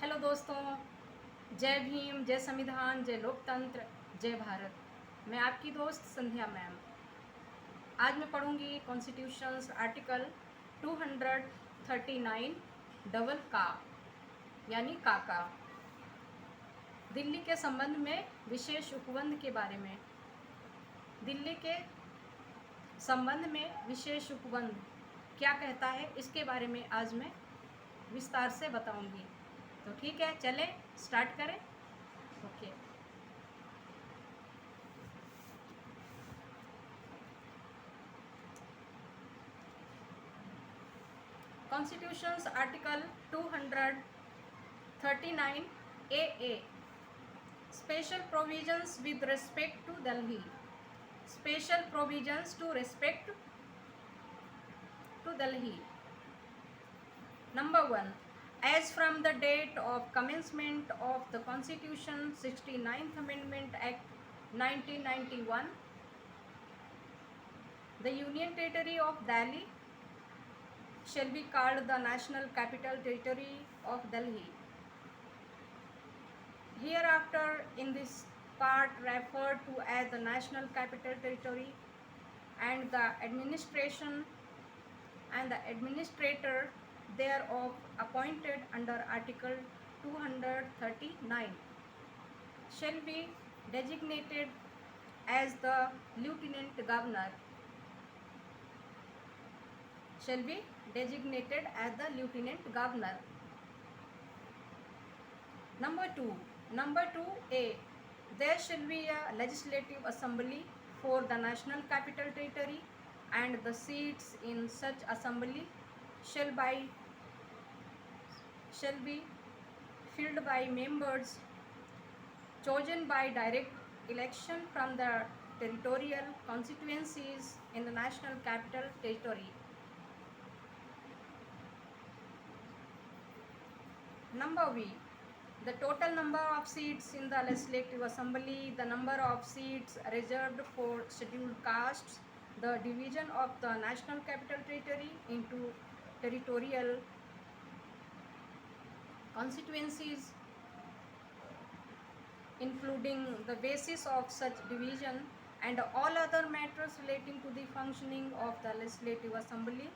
Hello दोस्तों, जय भीम, जय संविधान, जय लोकतंत्र, जय भारत। मैं आपकी दोस्त संध्या मैम। आज मैं पढ़ूंगी कॉन्स्टिट्यूशंस आर्टिकल 239 डबल का यानी काका। दिल्ली के संबंध में विशेष उपबंध के बारे में। दिल्ली के संबंध में विशेष उपबंध क्या कहता है, इसके बारे में आज मैं विस्तार से बताऊंगी। तो ठीक है, चलें स्टार्ट करें। Okay. Constitution's Article 239 AA. Special provisions with respect to Delhi. Special provisions to respect to Delhi. Number 1. As from the date of commencement of the Constitution, 69th Amendment Act 1991, the Union Territory of Delhi shall be called the National Capital Territory of Delhi. Hereafter in this part referred to as the National Capital Territory, and the administration and the administrator thereof appointed under Article 239 shall be designated as the Lieutenant Governor. Shall be designated as the Lieutenant Governor. Number 2A. There shall be a legislative assembly for the National Capital Territory, and the seats in such assembly shall be filled by members chosen by direct election from the territorial constituencies in the National Capital Territory. Number B. The total number of seats in the Legislative Assembly, the number of seats reserved for scheduled castes, the division of the National Capital Territory into territorial constituencies, including the basis of such division, and all other matters relating to the functioning of the Legislative Assembly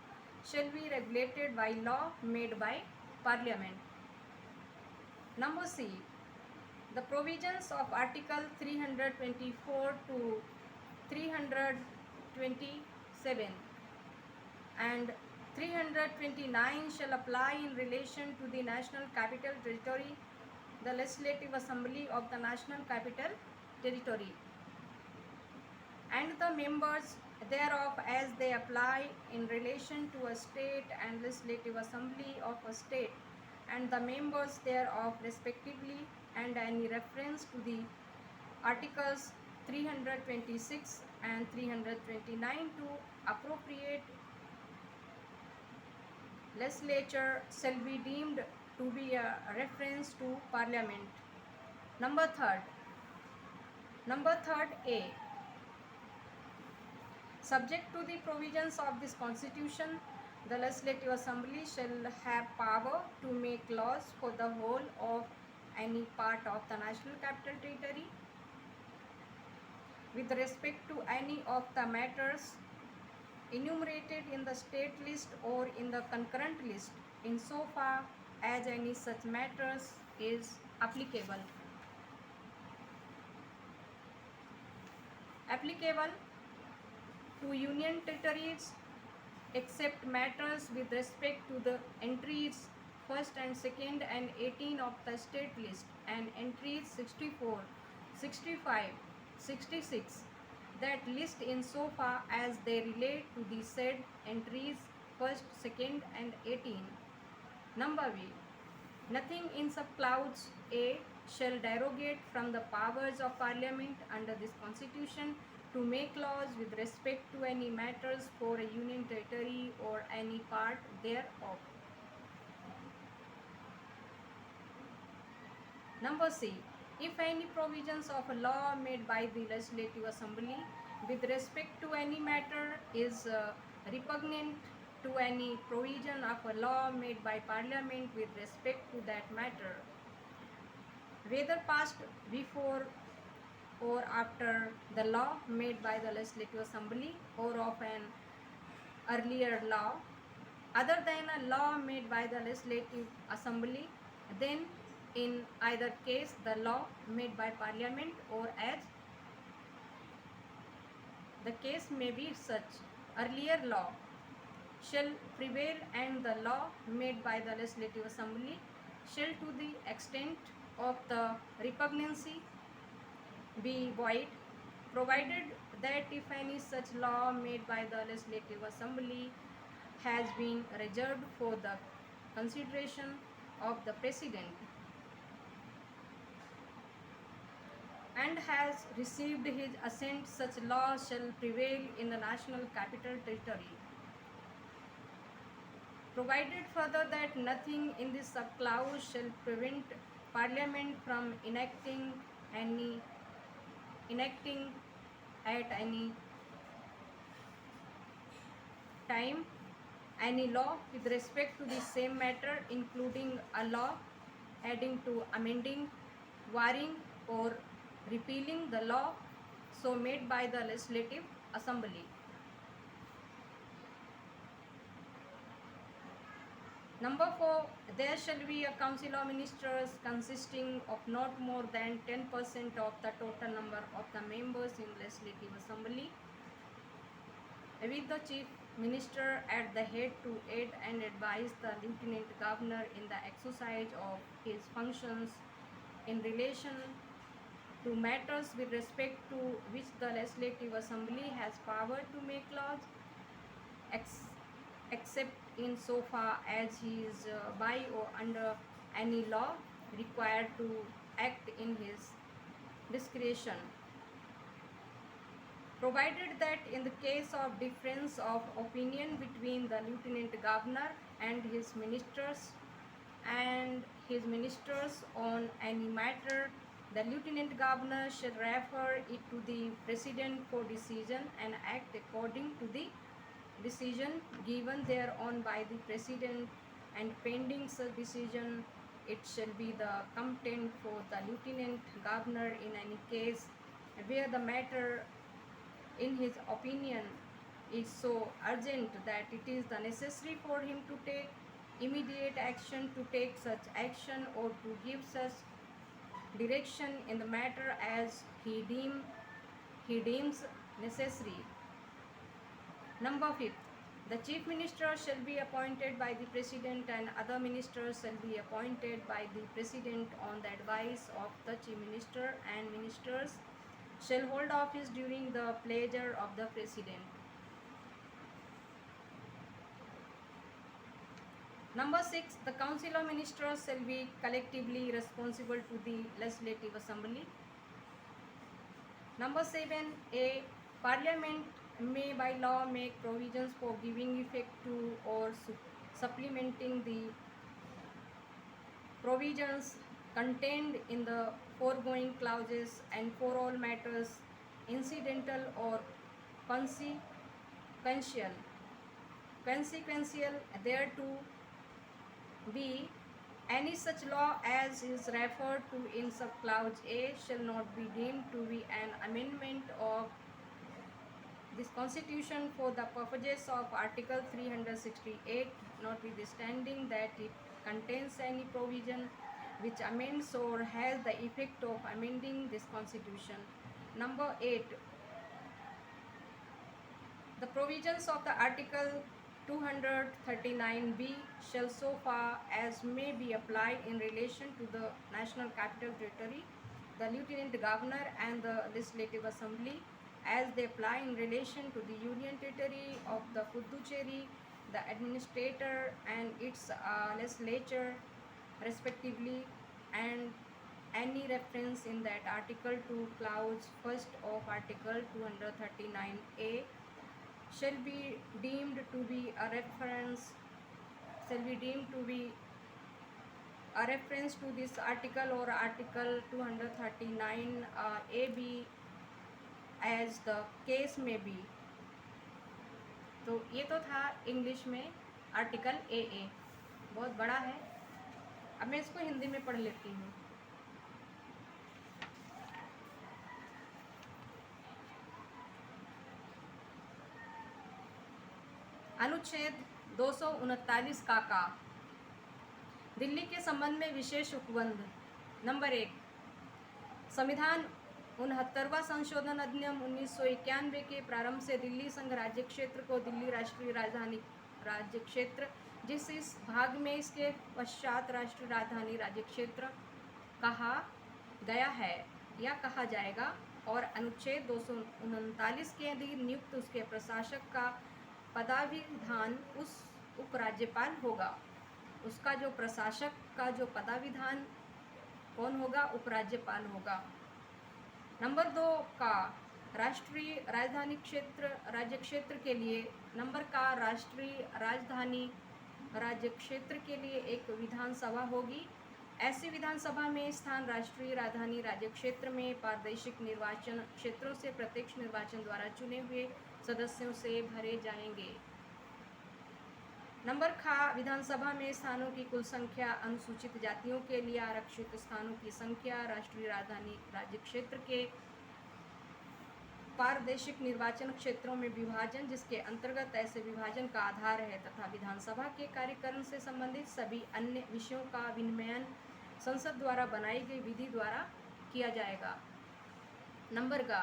shall be regulated by law made by Parliament. Number C. The provisions of Article 324 to 327 and 329 shall apply in relation to the National Capital Territory, the Legislative Assembly of the National Capital Territory, and the members thereof as they apply in relation to a state and Legislative Assembly of a state, and the members thereof respectively, and any reference to the Articles 326 and 329 to appropriate legislature shall be deemed to be a reference to Parliament. Number third A. Subject to the provisions of this Constitution, the Legislative Assembly shall have power to make laws for the whole of any part of the National Capital Territory with respect to any of the matters enumerated in the state list or in the concurrent list, insofar as any such matters is applicable. Applicable to Union territories except matters with respect to the entries 1st and 2nd and 18 of the state list, and entries 64, 65, 66, that list insofar as they relate to the said entries 1st, 2nd and 18. Number B. Nothing in subclause A shall derogate from the powers of Parliament under this Constitution to make laws with respect to any matters for a Union territory or any part thereof. Number C. If any provisions of a law made by the Legislative Assembly with respect to any matter is repugnant to any provision of a law made by Parliament with respect to that matter, whether passed before or after the law made by the Legislative Assembly, or of an earlier law other than a law made by the Legislative Assembly, then in either case the law made by Parliament, or as the case may be such, earlier law shall prevail, and the law made by the Legislative Assembly shall, to the extent of the repugnancy, be void, provided that if any such law made by the Legislative Assembly has been reserved for the consideration of the President and has received his assent, such law shall prevail in the National Capital Territory. Provided further that nothing in this subclause shall prevent Parliament from enacting at any time any law with respect to the same matter, including a law adding to, amending, varying, or repealing the law so made by the Legislative Assembly. Number 4, there shall be a council of ministers consisting of not more than 10% of the total number of the members in Legislative Assembly, with the chief minister at the head to aid and advise the lieutenant governor in the exercise of his functions in relation to matters with respect to which the Legislative Assembly has power to make laws, except in so far as he is by or under any law required to act in his discretion, provided that in the case of difference of opinion between the lieutenant governor and his ministers on any matter, the lieutenant governor shall refer it to the president for decision and act according to the decision given thereon by the president, and pending such decision it shall be the competent for the lieutenant governor in any case where the matter in his opinion is so urgent that it is the necessary for him to take immediate action, to take such action or to give such direction in the matter as he deems necessary. Number 5, the chief minister shall be appointed by the president, and other ministers shall be appointed by the president on the advice of the chief minister, and ministers shall hold office during the pleasure of the president. Number 6, the council of ministers shall be collectively responsible to the Legislative Assembly. Number 7a, Parliament may by law make provisions for giving effect to or supplementing the provisions contained in the foregoing clauses, and for all matters incidental or consequential thereto, b, any such law as is referred to in subclause A shall not be deemed to be an amendment of this Constitution for the purposes of Article 368, notwithstanding that it contains any provision which amends or has the effect of amending this Constitution. Number 8, the provisions of the Article 239b shall, so far as may be applied in relation to the National Capital Territory, the Lieutenant Governor and the Legislative Assembly, as they apply in relation to the Union Territory of the Puducherry, the Administrator and its legislature respectively, and any reference in that article to clause 1st of Article 239a shall be deemed to be a reference to this article or Article 239 AB as the case may be. तो ये तो था English में article a. बहुत बड़ा है, अब मैं इसको हिंदी में पढ़ लेती हूँ। अनुच्छेद 239 का दिल्ली के संबंध में विशेष उपबंध। नंबर 1, संविधान 69वां संशोधन अधिनियम 1991 के प्रारंभ से दिल्ली संघ राज्य क्षेत्र को दिल्ली राष्ट्रीय राजधानी राज्य क्षेत्र, जिस इस भाग में इसके पश्चात राष्ट्रीय राजधानी राज्य क्षेत्र कहा गया है या कहा जाएगा, और अनुच्छेद 239 के अधीन नियुक्त उसके प्रशासक का पदाविधान उस उपराज्यपाल होगा। उसका जो प्रशासक का जो पदाविधान कौन होगा? उपराज्यपाल होगा। नंबर 2 का राष्ट्रीय राजधानी क्षेत्र राज्य क्षेत्र के लिए, नंबर का राष्ट्रीय राजधानी राज्य क्षेत्र के लिए एक विधानसभा होगी। ऐसी विधानसभा में स्थान राष्ट्रीय राजधानी राज्य क्षेत्र में प्रादेशिक निर्वाचन क्षेत्रों से प्रत्यक्ष निर्वाचन द्वारा चुने हुए सदस्यों से भरे जाएंगे। नंबर खा विधानसभा में स्थानों की कुल संख्या, अनुसूचित जातियों के लिए आरक्षित स्थानों की संख्या, राष्ट्रीय राजधानी राज्य क्षेत्र के प्रादेशिक निर्वाचन क्षेत्रों में विभाजन जिसके अंतर्गत ऐसे विभाजन का आधार है, तथा विधानसभा के कार्यक्रम से संबंधित सभी अन्य विषयों का विनियमन संसद द्वारा बनाई गई विधि द्वारा किया जाएगा। नंबर का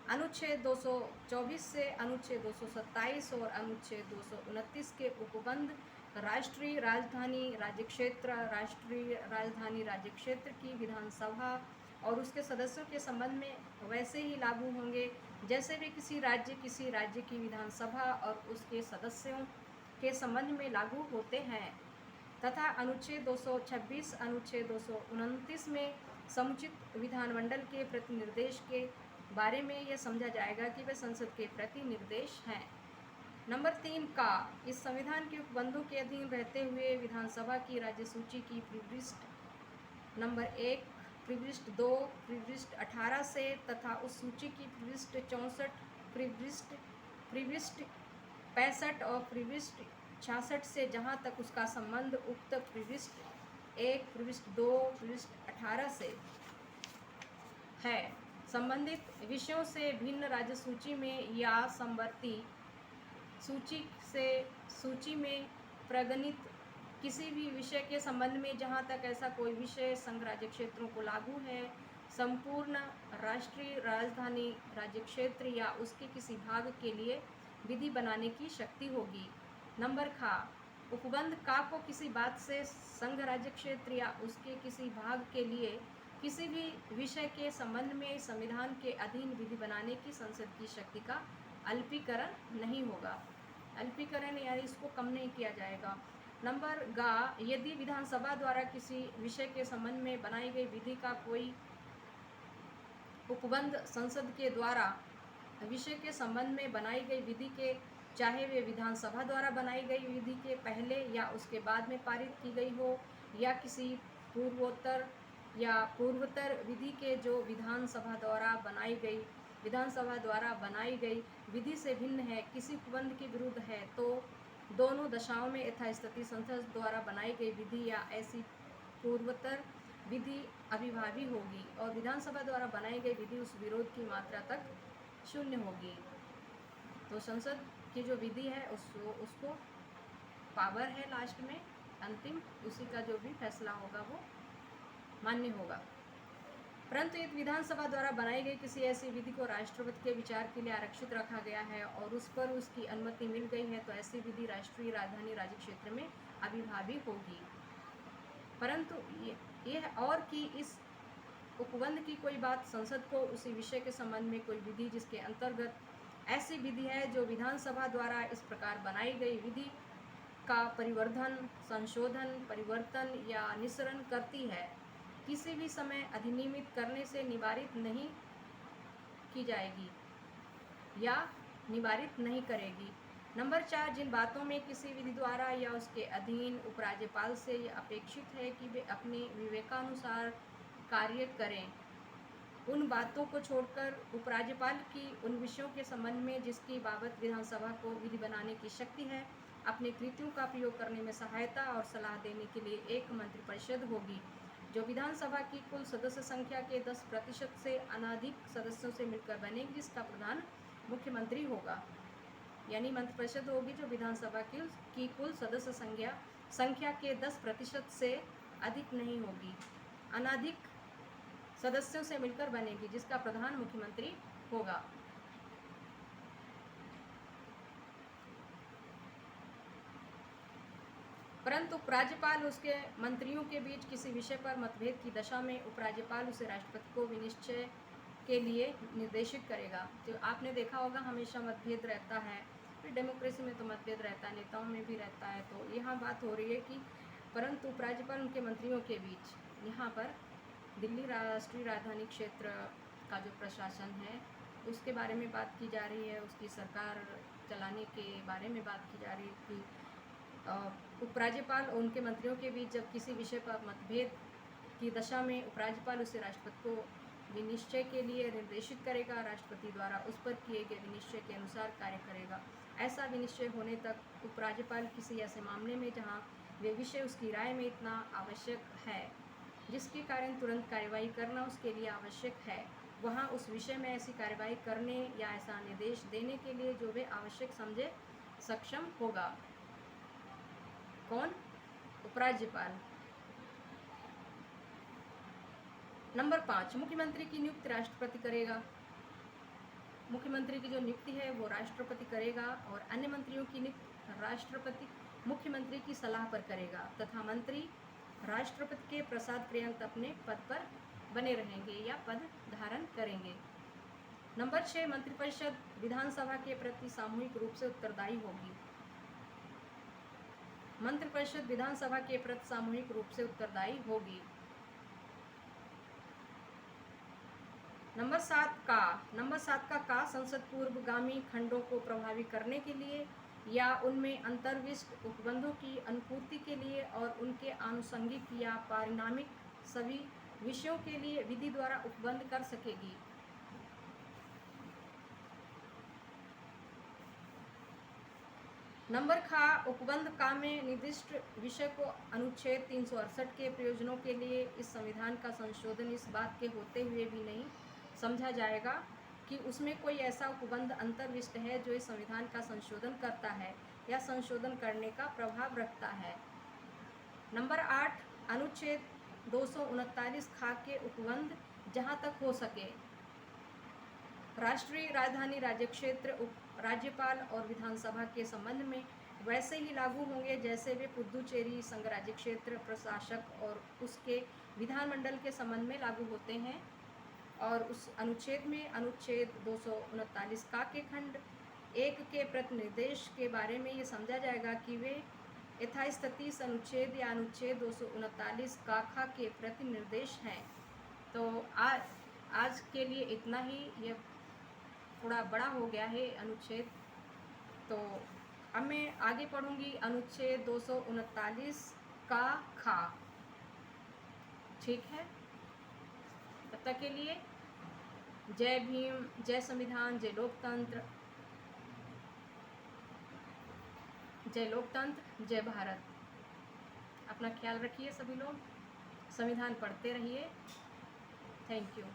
अनुच्छेद 224 से अनुच्छेद 227 और अनुच्छेद 229 के उपबंध राष्ट्रीय राजधानी राज्य क्षेत्र, राष्ट्रीय राजधानी राज्य क्षेत्र की विधानसभा और उसके सदस्यों के संबंध में वैसे ही लागू होंगे जैसे भी किसी राज्य की विधानसभा और उसके सदस्यों के संबंध में लागू होते हैं, तथा अनुच्छेद 226 अनुच्छेद 229 में समुचित विधानमंडल के प्रतिनिर्देश के बारे में यह समझा जाएगा कि वे संसद के प्रतिनिर्देश हैं। नंबर 3 का इस संविधान के उपबंधों के अधीन रहते हुए विधानसभा की राज्य सूची की प्रविष्टि नंबर 1, प्रविष्टि 2, प्रविष्टि 18 से तथा उस सूची की प्रविष्टि 64, प्रविष्टि 65 और प्रविष्टि 66 से जहां तक उसका संबंध उक्त प्रविष्टि 1, प्रविष्टि 2, प्रविष्टि 18 से है, संबंधित विषयों से भिन्न राज्य सूची में या समवर्ती सूची में प्रगणित किसी भी विषय के संबंध में जहां तक ऐसा कोई विषय संघ राज्य क्षेत्रों को लागू है, संपूर्ण राष्ट्रीय राजधानी राज्य क्षेत्र या उसके किसी भाग के लिए विधि बनाने की शक्ति होगी। नंबर खा उपबंध का को किसी बात से संघ राज्य क्षेत्र या उसके किसी भाग के लिए किसी भी विषय के संबंध में संविधान के अधीन विधि बनाने की संसद की शक्ति का अल्पीकरण नहीं होगा। अल्पीकरण यानी इसको कम नहीं किया जाएगा। नंबर गा यदि विधानसभा द्वारा किसी विषय के संबंध में बनाई गई विधि का कोई उपबंध संसद के द्वारा विषय के संबंध में बनाई गई विधि के, चाहे वे विधानसभा द्वारा बनाई गई विधि के पहले या उसके बाद में पारित की गई हो, या किसी पूर्वोत्तर विधि के जो विधानसभा द्वारा बनाई गई विधि से भिन्न है, किसी उपबंध के विरुद्ध है, तो दोनों दशाओं में यथास्थिति संसद द्वारा बनाई गई विधि या ऐसी पूर्वोत्तर विधि अभिभावी होगी और विधानसभा द्वारा बनाई गई विधि उस विरोध की मात्रा तक शून्य होगी। तो संसद की जो विधि है उसको पावर है लास्ट में अंतिम, उसी का जो भी फैसला होगा वो मान्य होगा। परंतु यदि विधानसभा द्वारा बनाई गई किसी ऐसी विधि को राष्ट्रपति के विचार के लिए आरक्षित रखा गया है और उस पर उसकी अनुमति मिल गई है, तो ऐसी विधि राष्ट्रीय राजधानी राज्य क्षेत्र में अभिभावी होगी। परंतु यह और कि इस उपबंध की कोई बात संसद को उसी विषय के संबंध में कोई विधि जिसके अंतर्गत ऐसी विधि है जो विधानसभा द्वारा इस प्रकार बनाई गई विधि का परिवर्धन, संशोधन, परिवर्तन या निस्सरण करती है, किसी भी समय अधिनियमित करने से निवारित नहीं की जाएगी या निवारित नहीं करेगी। नंबर 4 जिन बातों में किसी विधि द्वारा या उसके अधीन उपराज्यपाल से यह अपेक्षित है कि वे अपने विवेकानुसार कार्य करें, उन बातों को छोड़कर उपराज्यपाल की उन विषयों के संबंध में जिसकी बाबत विधानसभा को विधि बनाने की शक्ति है, अपने कृतियों का प्रयोग करने में सहायता और सलाह देने के लिए एक मंत्रिपरिषद होगी जो विधानसभा की कुल सदस्य संख्या के 10% से अनधिक सदस्यों से मिलकर बनेगी, जिसका प्रधान मुख्यमंत्री होगा। यानी मंत्रिपरिषद होगी जो विधानसभा की कुल सदस्य संख्या के 10% से अधिक नहीं होगी, अनधिक सदस्यों से मिलकर बनेगी, जिसका प्रधान मुख्यमंत्री होगा। परंतु उपराज्यपाल उसके मंत्रियों के बीच किसी विषय पर मतभेद की दशा में उपराज्यपाल उसे राष्ट्रपति को विनिश्चय के लिए निर्देशित करेगा। तो आपने देखा होगा हमेशा मतभेद रहता है, फिर डेमोक्रेसी में तो मतभेद रहता है, नेताओं में भी रहता है। तो यहाँ बात हो रही है कि परंतु उपराज्यपाल उनके मंत्रियों के बीच, यहाँ पर दिल्ली राष्ट्रीय राजधानी क्षेत्र का जो प्रशासन है उसके बारे में बात की जा रही है, उसकी सरकार चलाने के बारे में बात की जा रही है कि उपराज्यपाल और उनके मंत्रियों के बीच जब किसी विषय पर मतभेद की दशा में उपराज्यपाल उसे राष्ट्रपति को विनिश्चय के लिए निर्देशित करेगा, राष्ट्रपति द्वारा उस पर किए गए विनिश्चय के अनुसार कार्य करेगा। ऐसा विनिश्चय होने तक उपराज्यपाल किसी ऐसे मामले में जहां वे विषय उसकी राय में इतना आवश्यक है जिसके कारण तुरंत कार्यवाही करना उसके लिए आवश्यक है, वहां उस विषय में ऐसी कार्यवाही करने या ऐसा निर्देश देने के लिए जो वे आवश्यक समझे सक्षम होगा। कौन? उपराज्यपाल। नंबर 5, मुख्यमंत्री की नियुक्ति राष्ट्रपति करेगा। मुख्यमंत्री की जो नियुक्ति है वो राष्ट्रपति करेगा और अन्य मंत्रियों की नियुक्ति राष्ट्रपति मुख्यमंत्री की सलाह पर करेगा तथा मंत्री राष्ट्रपति के प्रसाद पर्यंत अपने पद पर बने रहेंगे या पद धारण करेंगे। नंबर 6, मंत्रिपरिषद विधानसभा के प्रति सामूहिक रूप से उत्तरदायी होगी। मंत्रिपरिषद विधानसभा के प्रति सामूहिक रूप से उत्तरदायी होगी। नंबर 7 का संसद पूर्वगामी खंडों को प्रभावी करने के लिए या उनमें अंतर्विष्ट उपबंधों की अनुपूर्ति के लिए और उनके आनुषंगिक या पारिणामिक सभी विषयों के लिए विधि द्वारा उपबंध कर सकेगी। नंबर खा उपबंध का में निर्दिष्ट विषय को अनुच्छेद 368 के प्रयोजनों के लिए इस संविधान का संशोधन इस बात के होते हुए भी नहीं समझा जाएगा कि उसमें कोई ऐसा उपबंध अंतर्विष्ट है जो इस संविधान का संशोधन करता है या संशोधन करने का प्रभाव रखता है। नंबर 8, अनुच्छेद 239 खा के उपबंध जहां तक हो सके राष्ट्रीय राजधानी राज्य क्षेत्र राज्यपाल और विधानसभा के संबंध में वैसे ही लागू होंगे जैसे वे पुदुचेरी संघ राज्य क्षेत्र प्रशासक और उसके विधानमंडल के संबंध में लागू होते हैं। और उस अनुच्छेद में अनुच्छेद 239 का के खंड 1 के प्रतिनिर्देश के बारे में ये समझा जाएगा कि वे यथास्थिति अनुच्छेद या अनुच्छेद 239 का खा के प्रतिनिर्देश हैं। तो आज के लिए इतना ही, ये थोड़ा बड़ा हो गया है अनुच्छेद। तो अब मैं आगे पढ़ूंगी अनुच्छेद 239 का खा। ठीक है, तब तक के लिए जय भीम, जय संविधान, जय लोकतंत्र, जय भारत। अपना ख्याल रखिए सभी लोग, संविधान पढ़ते रहिए। Thank you.